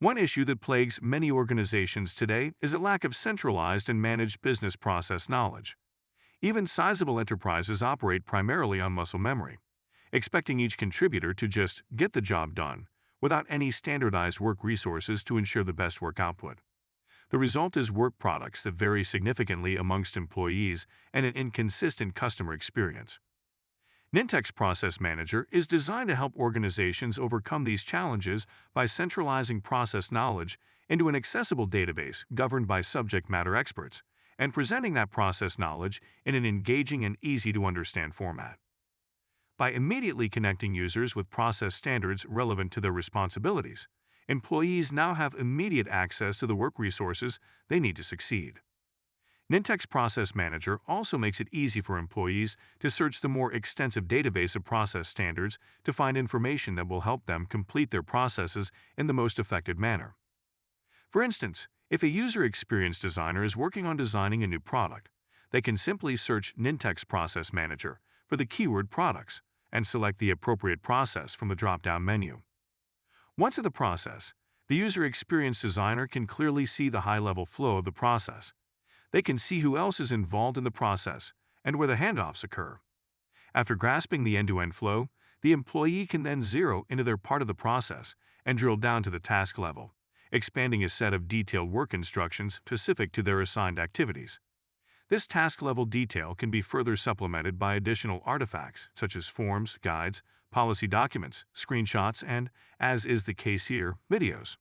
One issue that plagues many organizations today is a lack of centralized and managed business process knowledge. Even sizable enterprises operate primarily on muscle memory, expecting each contributor to just get the job done without any standardized work resources to ensure the best work output. The result is work products that vary significantly amongst employees and an inconsistent customer experience. Nintex Process Manager is designed to help organizations overcome these challenges by centralizing process knowledge into an accessible database governed by subject matter experts and presenting that process knowledge in an engaging and easy-to-understand format. By immediately connecting users with process standards relevant to their responsibilities, employees now have immediate access to the work resources they need to succeed. Nintex Process Manager also makes it easy for employees to search the more extensive database of process standards to find information that will help them complete their processes in the most effective manner. For instance, if a user experience designer is working on designing a new product, they can simply search Nintex Process Manager for the keyword products and select the appropriate process from the drop-down menu. Once in the process, the user experience designer can clearly see the high-level flow of the process. They can see who else is involved in the process and where the handoffs occur. After grasping the end-to-end flow, the employee can then zero into their part of the process and drill down to the task level, expanding a set of detailed work instructions specific to their assigned activities. This task-level detail can be further supplemented by additional artifacts such as forms, guides, policy documents, screenshots, and, as is the case here, videos.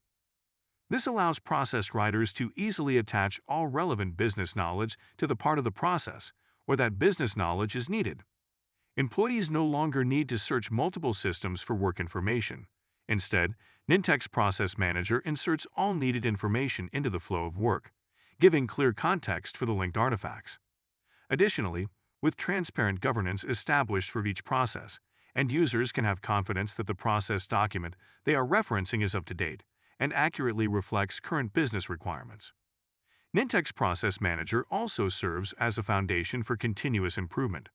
This allows process writers to easily attach all relevant business knowledge to the part of the process where that business knowledge is needed. Employees no longer need to search multiple systems for work information. Instead, Nintex Process Manager inserts all needed information into the flow of work, giving clear context for the linked artifacts. Additionally, with transparent governance established for each process, end users can have confidence that the process document they are referencing is up to date and accurately reflects current business requirements. Nintex Process Manager also serves as a foundation for continuous improvement.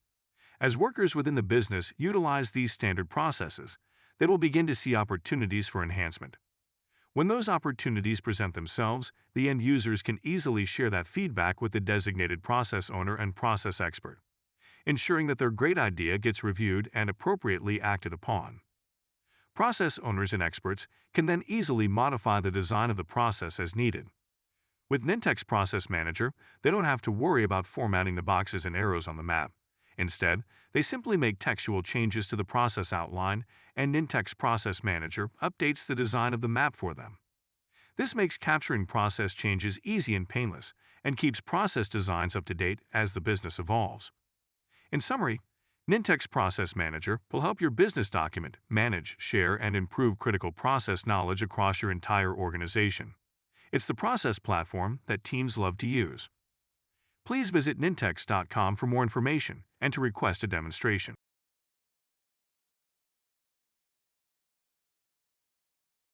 As workers within the business utilize these standard processes, they will begin to see opportunities for enhancement. When those opportunities present themselves, the end users can easily share that feedback with the designated process owner and process expert, ensuring that their great idea gets reviewed and appropriately acted upon. Process owners and experts can then easily modify the design of the process as needed. With Nintex Process Manager, they don't have to worry about formatting the boxes and arrows on the map. Instead, they simply make textual changes to the process outline, and Nintex Process Manager updates the design of the map for them. This makes capturing process changes easy and painless, and keeps process designs up to date as the business evolves. In summary, Nintex Process Manager will help your business document manage, share, and improve critical process knowledge across your entire organization. It's the process platform that teams love to use. Please visit nintex.com for more information and to request a demonstration.